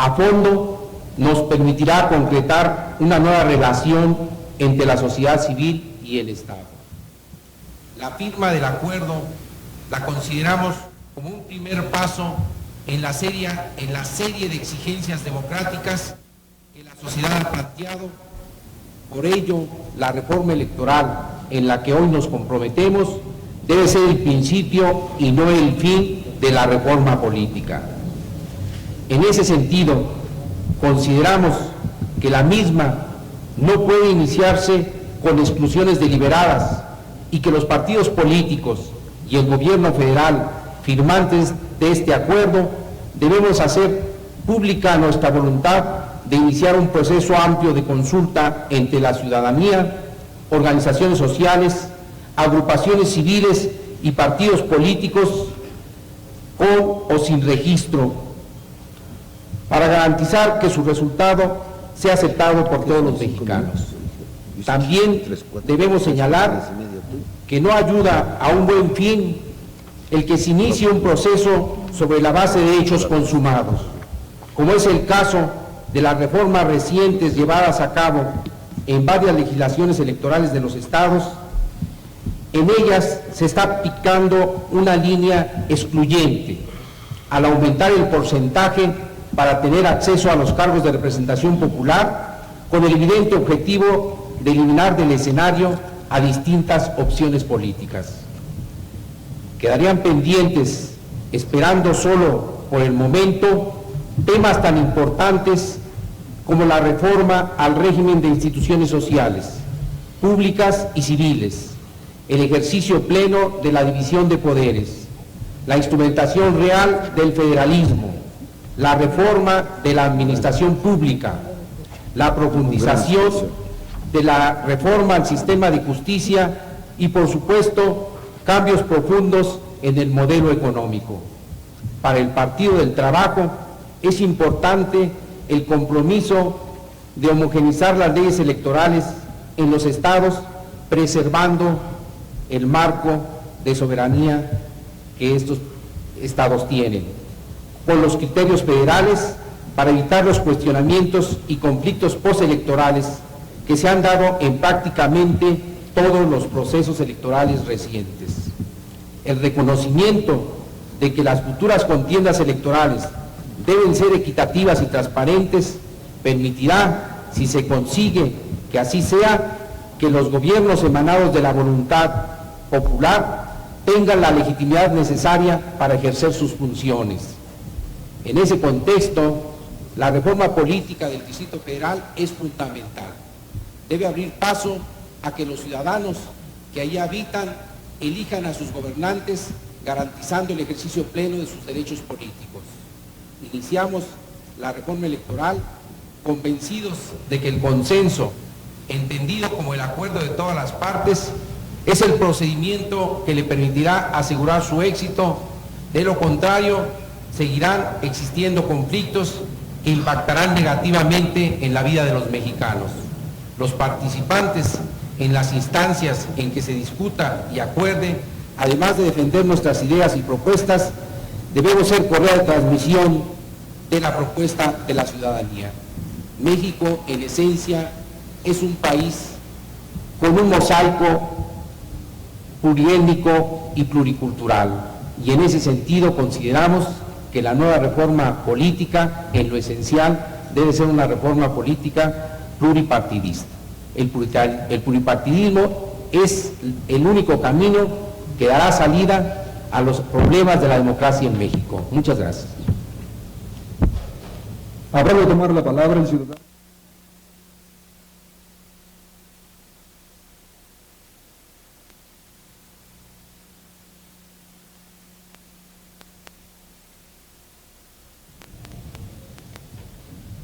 a fondo nos permitirá concretar una nueva relación entre la sociedad civil y el Estado. La firma del acuerdo la consideramos como un primer paso en la serie de exigencias democráticas que la sociedad ha planteado. Por ello, la reforma electoral en la que hoy nos comprometemos debe ser el principio y no el fin de la reforma política. En ese sentido, consideramos que la misma no puede iniciarse con exclusiones deliberadas y que los partidos políticos y el gobierno federal, firmantes de este acuerdo, debemos hacer pública nuestra voluntad de iniciar un proceso amplio de consulta entre la ciudadanía, organizaciones sociales, agrupaciones civiles y partidos políticos con o sin registro, para garantizar que su resultado sea aceptado por todos los mexicanos. También debemos señalar que no ayuda a un buen fin el que se inicie un proceso sobre la base de hechos consumados, como es el caso de las reformas recientes llevadas a cabo en varias legislaciones electorales de los estados. En ellas se está picando una línea excluyente al aumentar el porcentaje para tener acceso a los cargos de representación popular, con el evidente objetivo de eliminar del escenario a distintas opciones políticas. Quedarían pendientes, esperando solo por el momento, temas tan importantes como la reforma al régimen de instituciones sociales, públicas y civiles, el ejercicio pleno de la división de poderes, la instrumentación real del federalismo, la reforma de la administración pública, la profundización de la reforma al sistema de justicia y, por supuesto, cambios profundos en el modelo económico. Para el Partido del Trabajo es importante el compromiso de homogeneizar las leyes electorales en los estados, preservando el marco de soberanía que estos estados tienen, con los criterios federales para evitar los cuestionamientos y conflictos postelectorales que se han dado en prácticamente todos los procesos electorales recientes. El reconocimiento de que las futuras contiendas electorales deben ser equitativas y transparentes permitirá, si se consigue que así sea, que los gobiernos emanados de la voluntad popular tengan la legitimidad necesaria para ejercer sus funciones. En ese contexto, la reforma política del Distrito Federal es fundamental. Debe abrir paso a que los ciudadanos que allí habitan elijan a sus gobernantes, garantizando el ejercicio pleno de sus derechos políticos. Iniciamos la reforma electoral convencidos de que el consenso, entendido como el acuerdo de todas las partes, es el procedimiento que le permitirá asegurar su éxito. De lo contrario, seguirán existiendo conflictos que impactarán negativamente en la vida de los mexicanos. Los participantes en las instancias en que se discuta y acuerde, además de defender nuestras ideas y propuestas, debemos ser correa de transmisión de la propuesta de la ciudadanía. México, en esencia, es un país con un mosaico pluriétnico y pluricultural, y en ese sentido consideramos que la nueva reforma política, en lo esencial, debe ser una reforma política pluripartidista. El pluripartidismo es el único camino que dará salida a los problemas de la democracia en México. Muchas gracias. Habrá de tomar la palabra el ciudadano.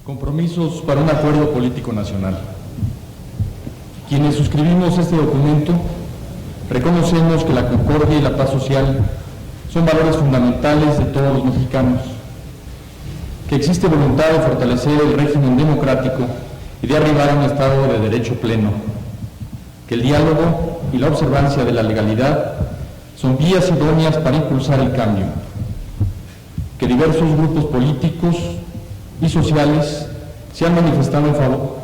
Compromisos para un acuerdo político nacional. Quienes suscribimos este documento reconocemos que la concordia y la paz social son valores fundamentales de todos los mexicanos, que existe voluntad de fortalecer el régimen democrático y de arribar a un Estado de derecho pleno, que el diálogo y la observancia de la legalidad son vías idóneas para impulsar el cambio, que diversos grupos políticos y sociales se han manifestado en favor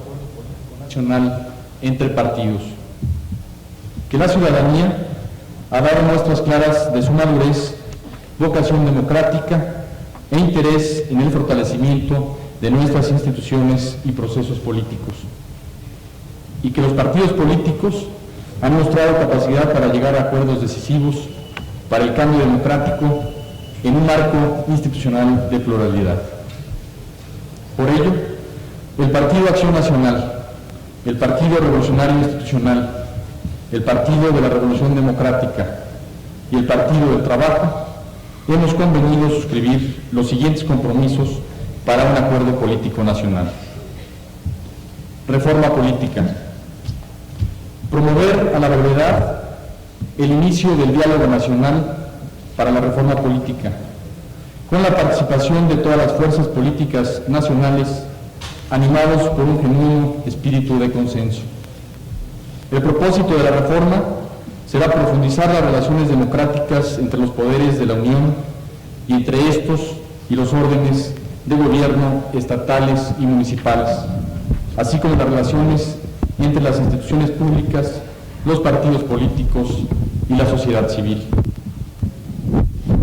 nacional entre partidos, que la ciudadanía ha dado muestras claras de su madurez, vocación democrática e interés en el fortalecimiento de nuestras instituciones y procesos políticos, y que los partidos políticos han mostrado capacidad para llegar a acuerdos decisivos para el cambio democrático en un marco institucional de pluralidad. Por ello, el Partido Acción Nacional, el Partido Revolucionario Institucional, el Partido de la Revolución Democrática y el Partido del Trabajo hemos convenido suscribir los siguientes compromisos para un acuerdo político nacional. Reforma política. Promover a la brevedad el inicio del diálogo nacional para la reforma política, con la participación de todas las fuerzas políticas nacionales, animados por un genuino espíritu de consenso. El propósito de la reforma será profundizar las relaciones democráticas entre los poderes de la Unión y entre estos y los órdenes de gobierno estatales y municipales, así como las relaciones entre las instituciones públicas, los partidos políticos y la sociedad civil.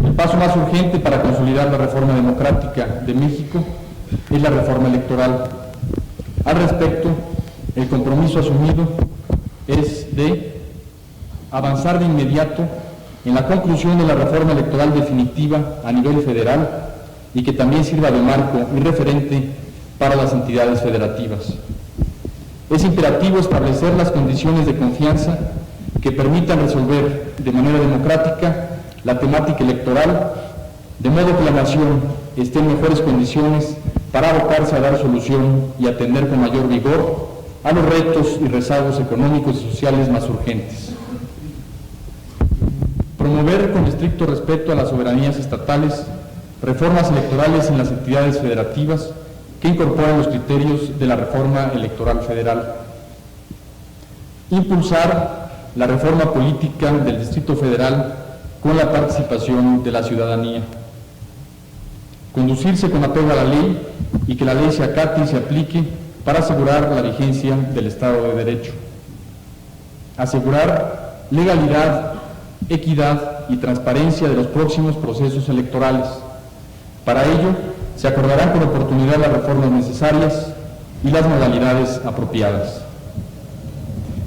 El paso más urgente para consolidar la reforma democrática de México es la reforma electoral. Al respecto, el compromiso asumido es de avanzar de inmediato en la conclusión de la reforma electoral definitiva a nivel federal y que también sirva de marco y referente para las entidades federativas. Es imperativo establecer las condiciones de confianza que permitan resolver de manera democrática la temática electoral, de modo que la nación esté en mejores condiciones para abocarse a dar solución y atender con mayor vigor a los retos y rezagos económicos y sociales más urgentes. Promover con estricto respeto a las soberanías estatales reformas electorales en las entidades federativas que incorporan los criterios de la reforma electoral federal. Impulsar la reforma política del Distrito Federal con la participación de la ciudadanía. Conducirse con apego a la ley y que la ley se acate y se aplique para asegurar la vigencia del Estado de Derecho. Asegurar legalidad, equidad y transparencia de los próximos procesos electorales. Para ello, se acordarán con oportunidad las reformas necesarias y las modalidades apropiadas.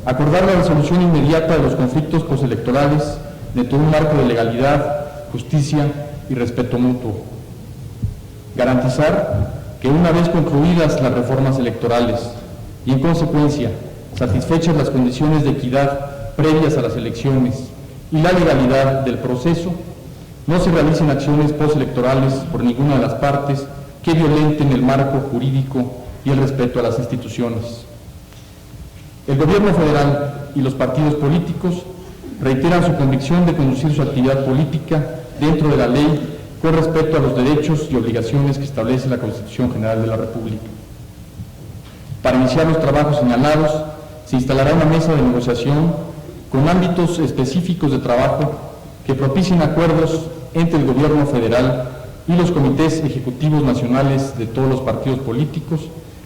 Acordar la resolución inmediata de los conflictos postelectorales dentro de un marco de legalidad, justicia y respeto mutuo. Garantizar que una vez concluidas las reformas electorales y en consecuencia satisfechas las condiciones de equidad previas a las elecciones y la legalidad del proceso, no se realicen acciones postelectorales por ninguna de las partes que violenten el marco jurídico y el respeto a las instituciones. El Gobierno federal y los partidos políticos reiteran su convicción de conducir su actividad política dentro de la ley con respeto a los derechos y obligaciones que establece la Constitución General de la República. Para iniciar los trabajos señalados, se instalará una mesa de negociación con ámbitos específicos de trabajo que propicien acuerdos entre el Gobierno federal y los comités ejecutivos nacionales de todos los partidos políticos,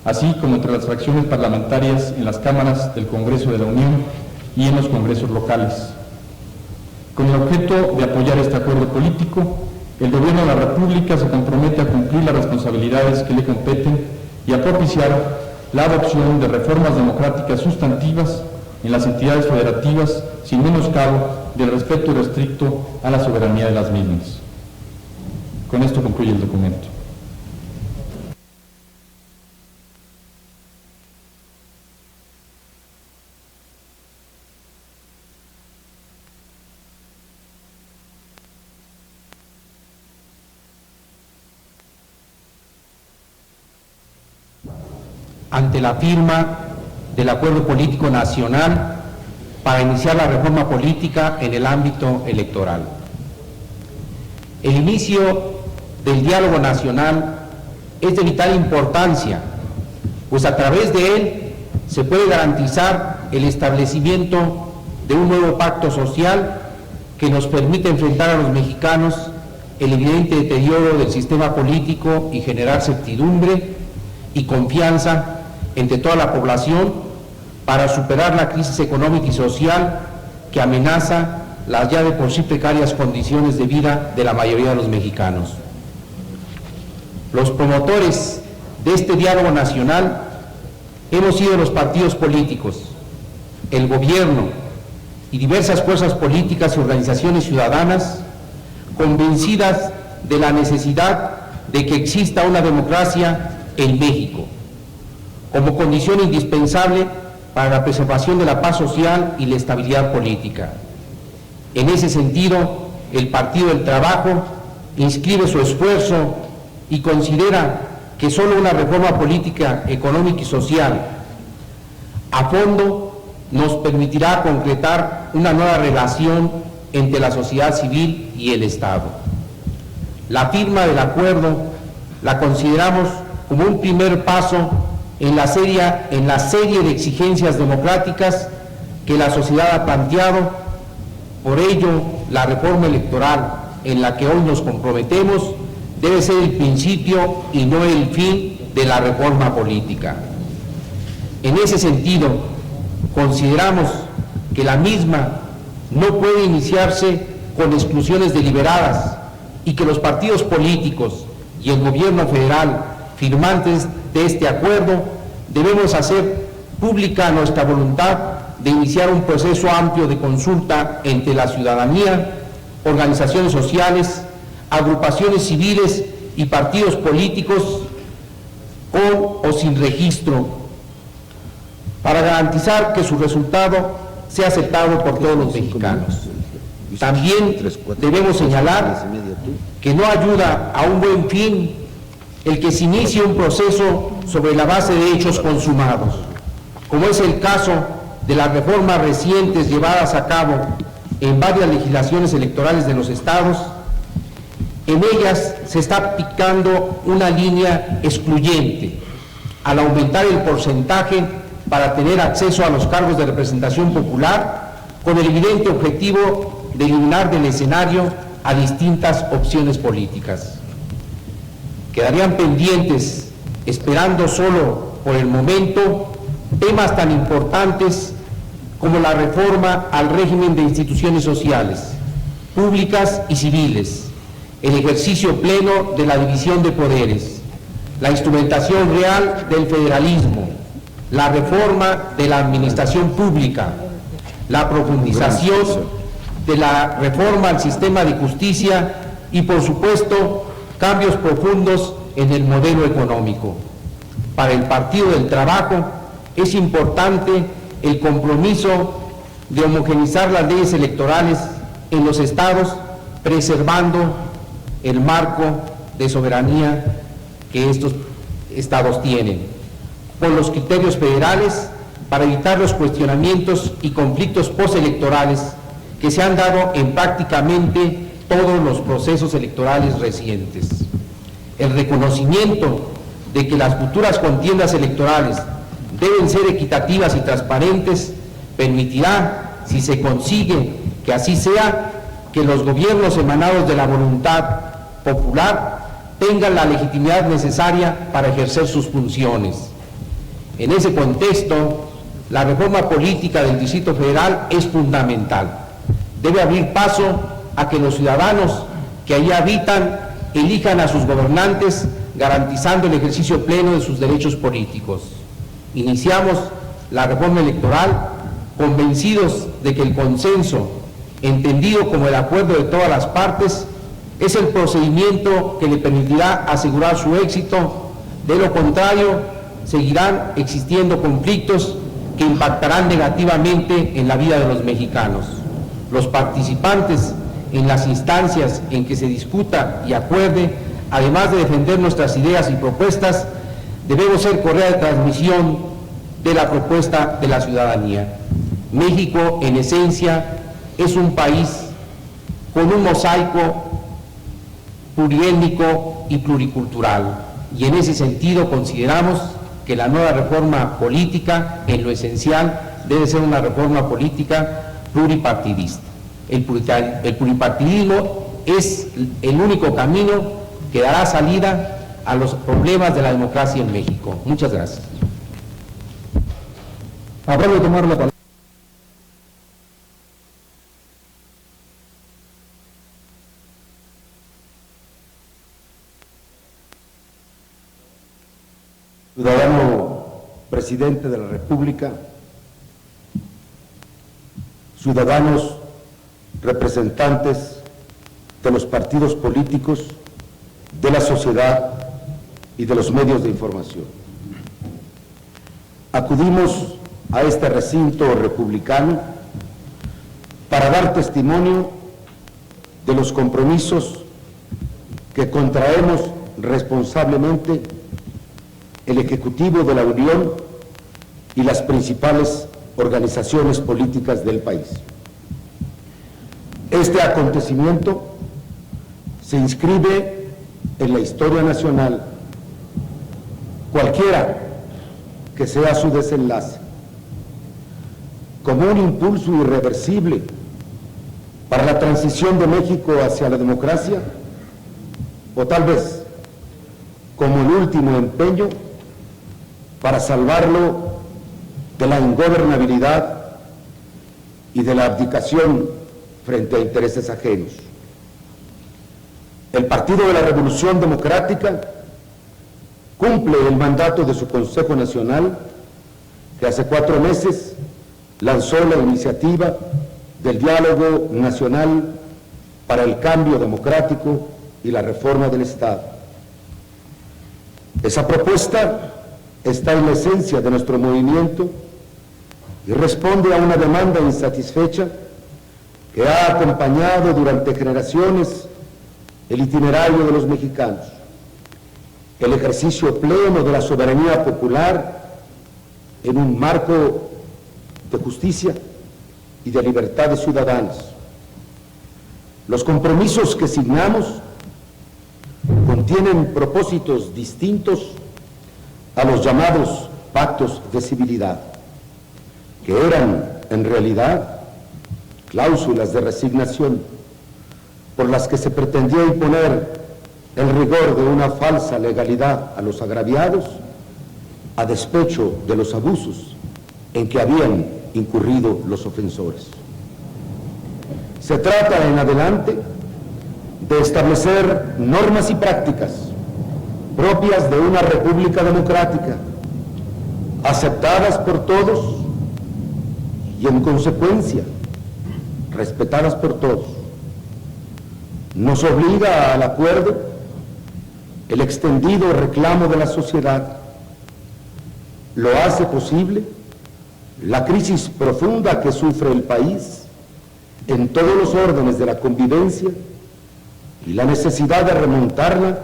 así como entre las fracciones parlamentarias en las cámaras del Congreso de la Unión y en los congresos locales. Con el objeto de apoyar este acuerdo político, el Gobierno de la República se compromete a cumplir las responsabilidades que le competen y a propiciar la adopción de reformas democráticas sustantivas en las entidades federativas sin menoscabo del respeto irrestricto a la soberanía de las mismas. Con esto concluye el documento. Ante la firma del Acuerdo Político Nacional para iniciar la reforma política en el ámbito electoral. El inicio del diálogo nacional es de vital importancia, pues a través de él se puede garantizar el establecimiento de un nuevo pacto social que nos permite enfrentar a los mexicanos el evidente deterioro del sistema político y generar certidumbre y confianza entre toda la población para superar la crisis económica y social que amenaza las ya de por sí precarias condiciones de vida de la mayoría de los mexicanos. Los promotores de este diálogo nacional hemos sido los partidos políticos, el gobierno y diversas fuerzas políticas y organizaciones ciudadanas convencidas de la necesidad de que exista una democracia en México como condición indispensable para la preservación de la paz social y la estabilidad política. En ese sentido, el Partido del Trabajo inscribe su esfuerzo y considera que solo una reforma política, económica y social a fondo nos permitirá concretar una nueva relación entre la sociedad civil y el Estado. La firma del acuerdo la consideramos como un primer paso en la serie de exigencias democráticas que la sociedad ha planteado. Por ello, la reforma electoral en la que hoy nos comprometemos debe ser el principio y no el fin de la reforma política. En ese sentido, consideramos que la misma no puede iniciarse con exclusiones deliberadas y que los partidos políticos y el gobierno federal firmantes de este acuerdo debemos hacer pública nuestra voluntad de iniciar un proceso amplio de consulta entre la ciudadanía, organizaciones sociales, agrupaciones civiles y partidos políticos con o sin registro, para garantizar que su resultado sea aceptado por todos los mexicanos. También debemos señalar que no ayuda a un buen fin el que se inicie un proceso sobre la base de hechos consumados, como es el caso de las reformas recientes llevadas a cabo en varias legislaciones electorales de los estados. En ellas se está aplicando una línea excluyente al aumentar el porcentaje para tener acceso a los cargos de representación popular, con el evidente objetivo de eliminar del escenario a distintas opciones políticas. Quedarían pendientes, esperando solo por el momento, temas tan importantes como la reforma al régimen de instituciones sociales, públicas y civiles, el ejercicio pleno de la división de poderes, la instrumentación real del federalismo, la reforma de la administración pública, la profundización de la reforma al sistema de justicia y, por supuesto, cambios profundos en el modelo económico. Para el Partido del Trabajo es importante el compromiso de homogeneizar las leyes electorales en los estados, preservando el marco de soberanía que estos estados tienen, con los criterios federales para evitar los cuestionamientos y conflictos postelectorales que se han dado en prácticamente todos los procesos electorales recientes. El reconocimiento de que las futuras contiendas electorales deben ser equitativas y transparentes permitirá, si se consigue que así sea, que los gobiernos emanados de la voluntad popular tengan la legitimidad necesaria para ejercer sus funciones. En ese contexto, la reforma política del Distrito Federal es fundamental. Debe abrir paso a que los ciudadanos que allí habitan elijan a sus gobernantes, garantizando el ejercicio pleno de sus derechos políticos. Iniciamos la reforma electoral convencidos de que el consenso, entendido como el acuerdo de todas las partes, es el procedimiento que le permitirá asegurar su éxito. De lo contrario, seguirán existiendo conflictos que impactarán negativamente en la vida de los mexicanos. Los participantes en las instancias en que se discuta y acuerde, además de defender nuestras ideas y propuestas, debemos ser correa de transmisión de la propuesta de la ciudadanía. México, en esencia, es un país con un mosaico pluriétnico y pluricultural, y en ese sentido consideramos que la nueva reforma política, en lo esencial, debe ser una reforma política pluripartidista. El pluripartidismo es el único camino que dará salida a los problemas de la democracia en México. Muchas gracias. Habrá de tomar la palabra. Ciudadano Presidente de la República, ciudadanos representantes de los partidos políticos, de la sociedad y de los medios de información. Acudimos a este recinto republicano para dar testimonio de los compromisos que contraemos responsablemente el Ejecutivo de la Unión y las principales organizaciones políticas del país. Este acontecimiento se inscribe en la historia nacional, cualquiera que sea su desenlace, como un impulso irreversible para la transición de México hacia la democracia, o tal vez como el último empeño para salvarlo de la ingobernabilidad y de la abdicación frente a intereses ajenos. El Partido de la Revolución Democrática cumple el mandato de su Consejo Nacional, que hace 4 meses lanzó la iniciativa del Diálogo Nacional para el Cambio Democrático y la Reforma del Estado. Esa propuesta está en la esencia de nuestro movimiento y responde a una demanda insatisfecha que ha acompañado durante generaciones el itinerario de los mexicanos, el ejercicio pleno de la soberanía popular en un marco de justicia y de libertades ciudadanas. Los compromisos que signamos contienen propósitos distintos a los llamados pactos de civilidad, que eran en realidad cláusulas de resignación por las que se pretendía imponer el rigor de una falsa legalidad a los agraviados, a despecho de los abusos en que habían incurrido los ofensores. Se trata en adelante de establecer normas y prácticas propias de una república democrática, aceptadas por todos y en consecuencia respetadas por todos. Nos obliga al acuerdo el extendido reclamo de la sociedad. Lo hace posible la crisis profunda que sufre el país en todos los órdenes de la convivencia y la necesidad de remontarla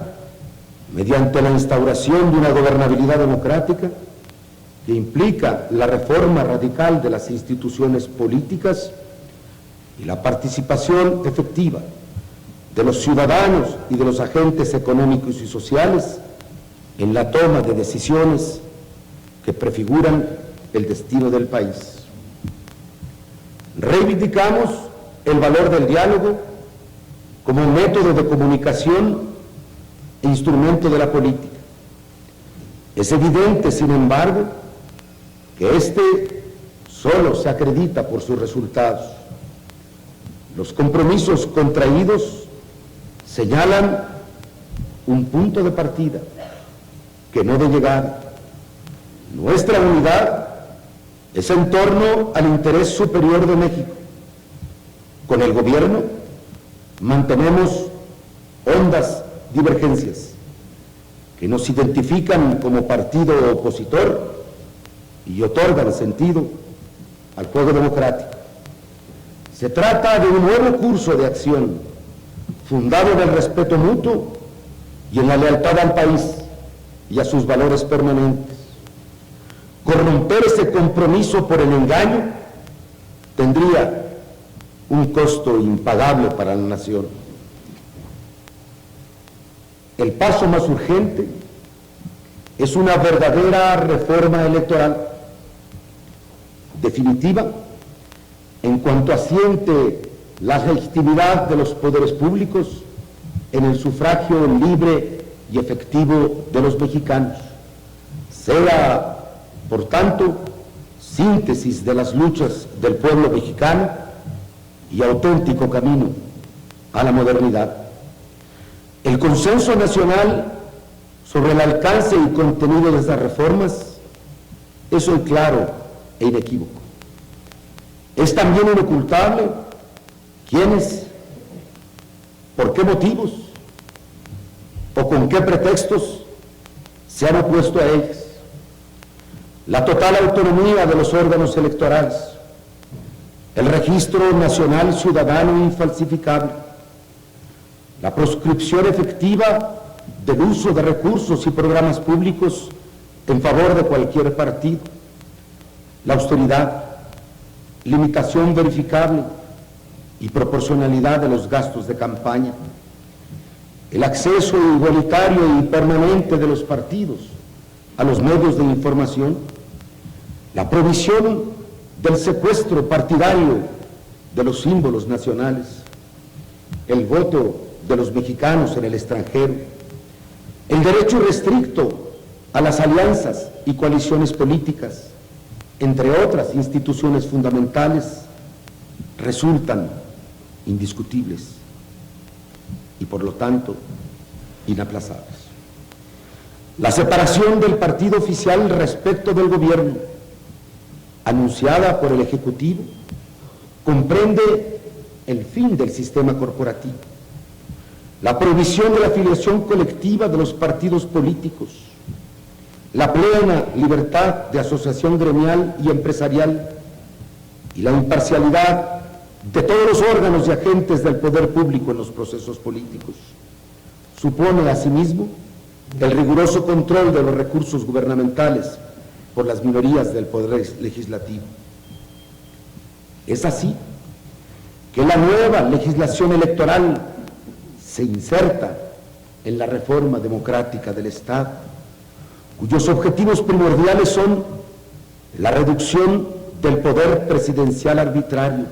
mediante la instauración de una gobernabilidad democrática que implica la reforma radical de las instituciones políticas y la participación efectiva de los ciudadanos y de los agentes económicos y sociales en la toma de decisiones que prefiguran el destino del país. Reivindicamos el valor del diálogo como método de comunicación e instrumento de la política. Es evidente, sin embargo, que este solo se acredita por sus resultados. Los compromisos contraídos señalan un punto de partida, que no de llegada. Nuestra unidad es en torno al interés superior de México. Con el gobierno mantenemos hondas divergencias que nos identifican como partido opositor y otorgan sentido al juego democrático. Se trata de un nuevo curso de acción fundado en el respeto mutuo y en la lealtad al país y a sus valores permanentes. Corromper ese compromiso por el engaño tendría un costo impagable para la nación. El paso más urgente es una verdadera reforma electoral, definitiva en cuanto asiente la legitimidad de los poderes públicos en el sufragio libre y efectivo de los mexicanos. Sea, por tanto, síntesis de las luchas del pueblo mexicano y auténtico camino a la modernidad. El consenso nacional sobre el alcance y contenido de estas reformas es hoy claro e inequívoco. Es también inocultable quiénes, por qué motivos o con qué pretextos se han opuesto a ellas. La total autonomía de los órganos electorales, el registro nacional ciudadano infalsificable, la proscripción efectiva del uso de recursos y programas públicos en favor de cualquier partido, la austeridad, limitación verificable y proporcionalidad de los gastos de campaña, el acceso igualitario y permanente de los partidos a los medios de información, la provisión del secuestro partidario de los símbolos nacionales, el voto de los mexicanos en el extranjero, el derecho irrestricto a las alianzas y coaliciones políticas, entre otras instituciones fundamentales, resultan indiscutibles y por lo tanto inaplazables. La separación del partido oficial respecto del gobierno, anunciada por el Ejecutivo, comprende el fin del sistema corporativo, la prohibición de la afiliación colectiva de los partidos políticos, la plena libertad de asociación gremial y empresarial y la imparcialidad de todos los órganos y agentes del poder público en los procesos políticos. Supone asimismo el riguroso control de los recursos gubernamentales por las minorías del poder legislativo. Es así que la nueva legislación electoral se inserta en la reforma democrática del Estado, cuyos objetivos primordiales son la reducción del poder presidencial arbitrario,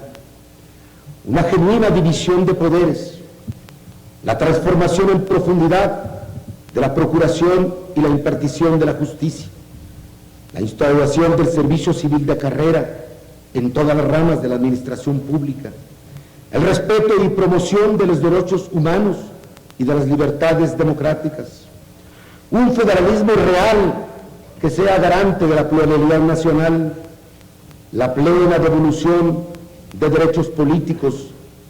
una genuina división de poderes, la transformación en profundidad de la procuración y la impartición de la justicia, la instauración del servicio civil de carrera en todas las ramas de la administración pública, el respeto y promoción de los derechos humanos y de las libertades democráticas, un federalismo real que sea garante de la pluralidad nacional, la plena devolución de derechos políticos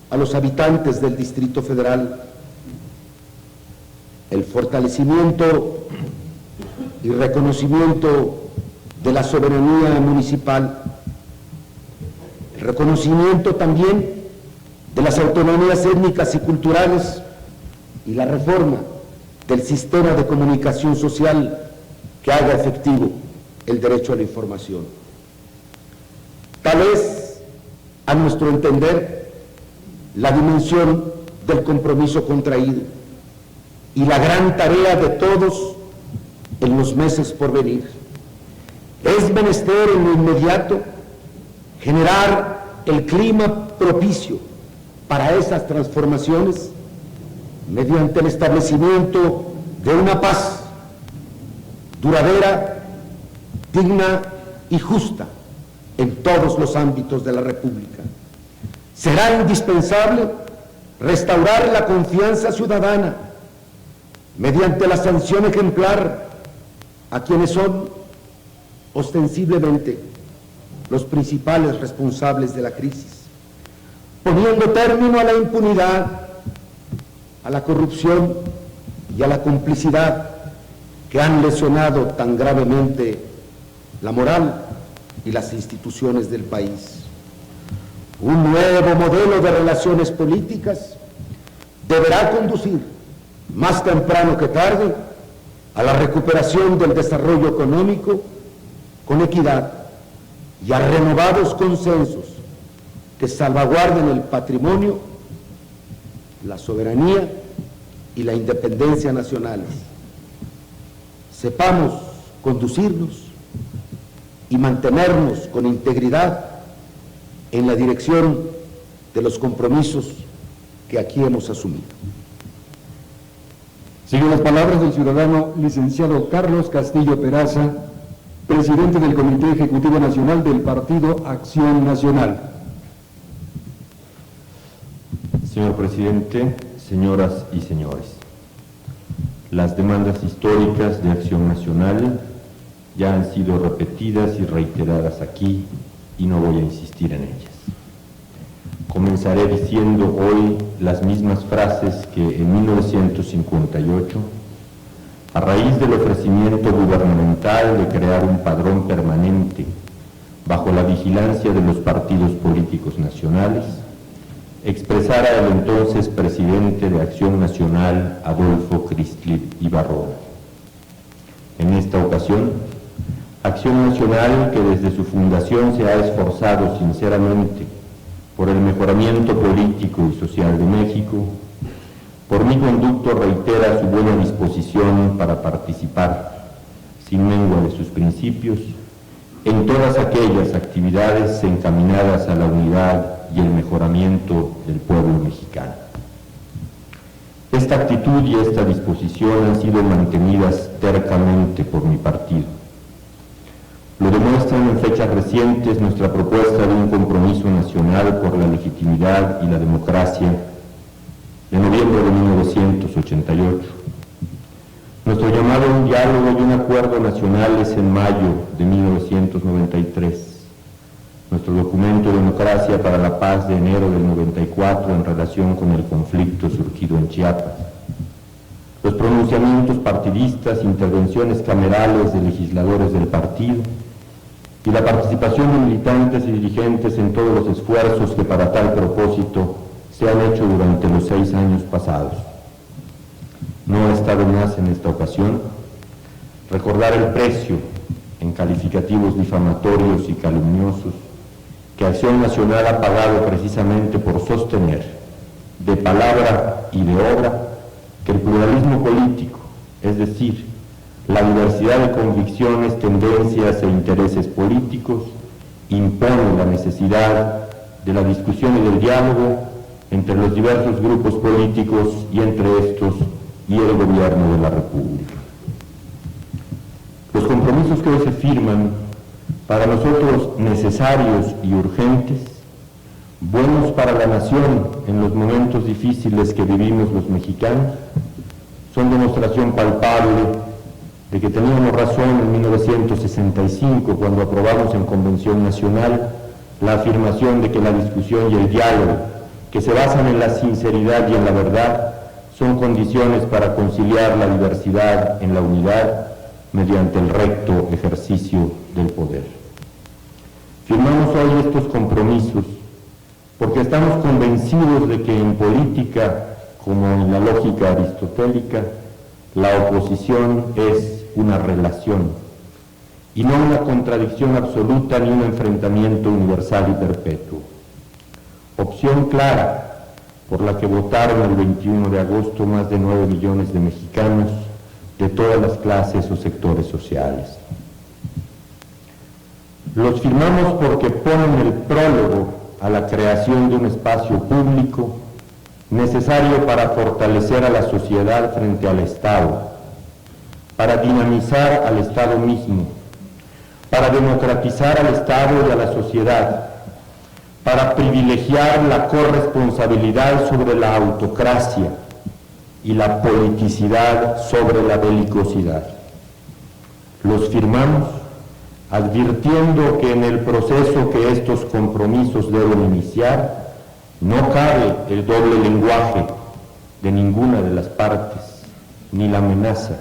a los habitantes del Distrito Federal, el fortalecimiento y reconocimiento de la soberanía municipal, el reconocimiento también de las autonomías étnicas y culturales y la reforma del sistema de comunicación social que haga efectivo el derecho a la información. Tal es, a nuestro entender, la dimensión del compromiso contraído y la gran tarea de todos en los meses por venir. Es menester en lo inmediato generar el clima propicio para esas transformaciones mediante el establecimiento de una paz duradera, digna y justa en todos los ámbitos de la República. Será indispensable restaurar la confianza ciudadana mediante la sanción ejemplar a quienes son ostensiblemente los principales responsables de la crisis, poniendo término a la impunidad, a la corrupción y a la complicidad que han lesionado tan gravemente la moral y las instituciones del país. Un nuevo modelo de relaciones políticas deberá conducir, más temprano que tarde, a la recuperación del desarrollo económico con equidad y a renovados consensos que salvaguarden el patrimonio, la soberanía y la independencia nacionales. Sepamos conducirnos y mantenernos con integridad en la dirección de los compromisos que aquí hemos asumido. Siguen las palabras del ciudadano licenciado Carlos Castillo Peraza, presidente del Comité Ejecutivo Nacional del Partido Acción Nacional. Señor presidente, señoras y señores, las demandas históricas de Acción Nacional ya han sido repetidas y reiteradas aquí y no voy a insistir en ellas. Comenzaré diciendo hoy las mismas frases que en 1958, a raíz del ofrecimiento gubernamental de crear un padrón permanente bajo la vigilancia de los partidos políticos nacionales, expresara el entonces presidente de Acción Nacional, Adolfo Cristlit Ibarrola. En esta ocasión, Acción Nacional, que desde su fundación se ha esforzado sinceramente por el mejoramiento político y social de México, por mi conducto reitera su buena disposición para participar, sin mengua de sus principios, en todas aquellas actividades encaminadas a la unidad y el mejoramiento del pueblo mexicano. Esta actitud y esta disposición han sido mantenidas tercamente por mi partido. Lo demuestran en fechas recientes nuestra propuesta de un compromiso nacional por la legitimidad y la democracia de noviembre de 1988. Nuestro llamado a un diálogo y un acuerdo nacionales en mayo de 1993. Nuestro documento Democracia para la Paz de enero del 94 en relación con el conflicto surgido en Chiapas. Los pronunciamientos partidistas, intervenciones camerales de legisladores del partido y la participación de militantes y dirigentes en todos los esfuerzos que para tal propósito se han hecho durante los 6 años pasados. No ha estado más en esta ocasión recordar el precio en calificativos difamatorios y calumniosos que Acción Nacional ha pagado precisamente por sostener, de palabra y de obra, que el pluralismo político, es decir, la diversidad de convicciones, tendencias e intereses políticos, impone la necesidad de la discusión y del diálogo entre los diversos grupos políticos y entre estos y el gobierno de la República. Los compromisos que hoy se firman, para nosotros necesarios y urgentes, buenos para la nación en los momentos difíciles que vivimos los mexicanos, son demostración palpable de que teníamos razón en 1965 cuando aprobamos en Convención Nacional la afirmación de que la discusión y el diálogo, que se basan en la sinceridad y en la verdad, son condiciones para conciliar la diversidad en la unidad mediante el recto ejercicio del poder. Firmamos hoy estos compromisos porque estamos convencidos de que en política, como en la lógica aristotélica, la oposición es una relación y no una contradicción absoluta ni un enfrentamiento universal y perpetuo. Opción clara por la que votaron el 21 de agosto más de 9 millones de mexicanos de todas las clases o sectores sociales. Los firmamos porque ponen el prólogo a la creación de un espacio público necesario para fortalecer a la sociedad frente al Estado, para dinamizar al Estado mismo, para democratizar al Estado y a la sociedad, para privilegiar la corresponsabilidad sobre la autocracia y la politicidad sobre la belicosidad. Los firmamos advirtiendo que en el proceso que estos compromisos deben iniciar no cabe el doble lenguaje de ninguna de las partes, ni la amenaza